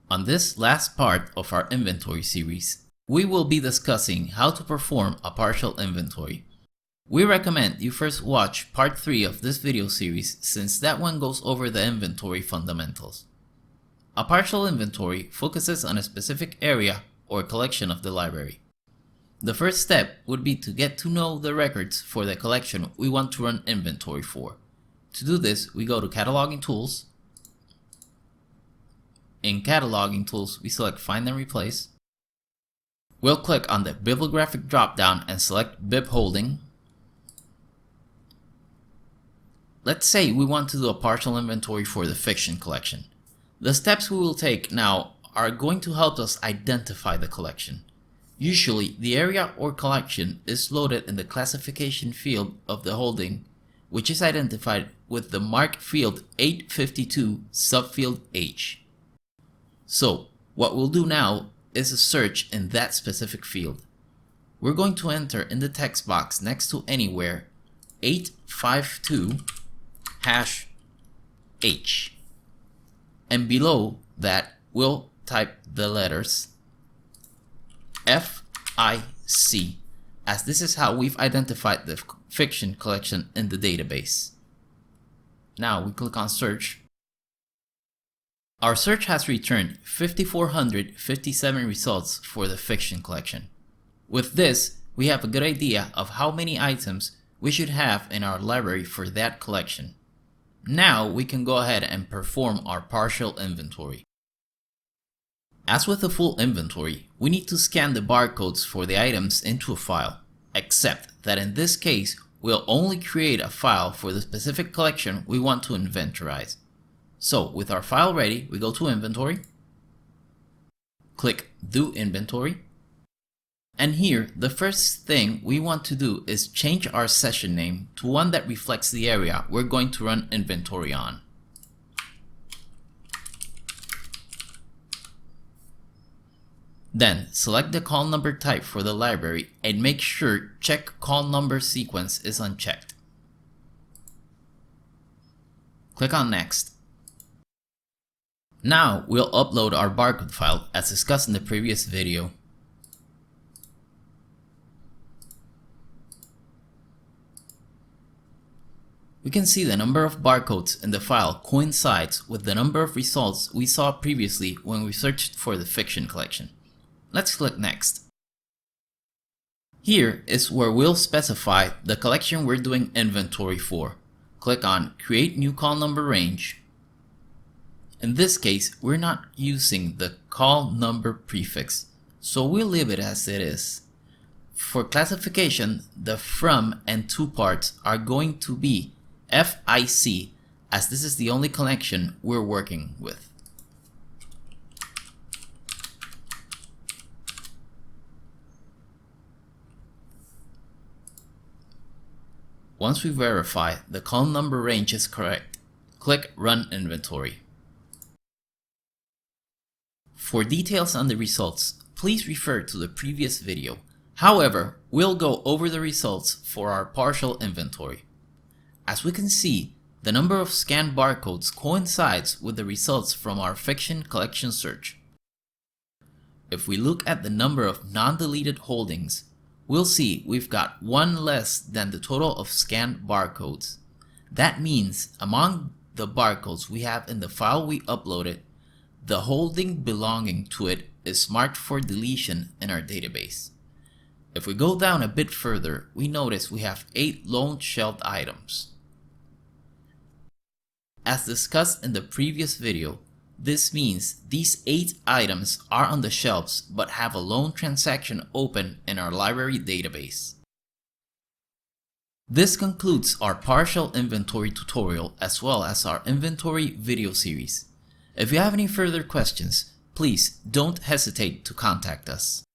On this last part of our inventory series, we will be discussing how to perform a partial inventory. We recommend you first watch part 3 of this video series since that one goes over the inventory fundamentals. A partial inventory focuses on a specific area or collection of the library. The first step would be to get to know the records for the collection we want to run inventory for. To do this, we go to Cataloging Tools. In Cataloging Tools, we select Find and Replace. We'll click on the Bibliographic dropdown and select Bib Holding. Let's say we want to do a partial inventory for the fiction collection. The steps we will take now are going to help us identify the collection. Usually, the area or collection is loaded in the classification field of the holding, which is identified with the mark field 852 subfield H. So, what we'll do now is a search in that specific field. We're going to enter in the text box next to anywhere 852 #H. And below that, we'll type the letters FIC, as this is how we've identified the fiction collection in the database. Now we click on search. Our search has returned 5,457 results for the fiction collection. With this, we have a good idea of how many items we should have in our library for that collection. Now we can go ahead and perform our partial inventory. As with a full inventory, we need to scan the barcodes for the items into a file, except that in this case, we'll only create a file for the specific collection we want to inventorize. So with our file ready, we go to Inventory, click Do Inventory, and here the first thing we want to do is change our session name to one that reflects the area we're going to run inventory on. Then select the call number type for the library and make sure Check Call Number Sequence is unchecked. Click on Next. Now we'll upload our barcode file as discussed in the previous video. We can see the number of barcodes in the file coincides with the number of results we saw previously when we searched for the fiction collection. Let's click Next. Here is where we'll specify the collection we're doing inventory for. Click on Create New Call Number Range. In this case, we're not using the call number prefix, so we'll leave it as it is. For classification, the from and to parts are going to be FIC, as this is the only collection we're working with. Once we verify the call number range is correct, click Run Inventory. For details on the results, please refer to the previous video. However, we'll go over the results for our partial inventory. As we can see, the number of scanned barcodes coincides with the results from our fiction collection search. If we look at the number of non-deleted holdings, we'll see we've got one less than the total of scanned barcodes. That means among the barcodes we have in the file we uploaded, the holding belonging to it is marked for deletion in our database. If we go down a bit further, we notice we have 8 lone shelved items. As discussed in the previous video, this means these 8 items are on the shelves but have a lone transaction open in our library database. This concludes our partial inventory tutorial as well as our inventory video series. If you have any further questions, please don't hesitate to contact us.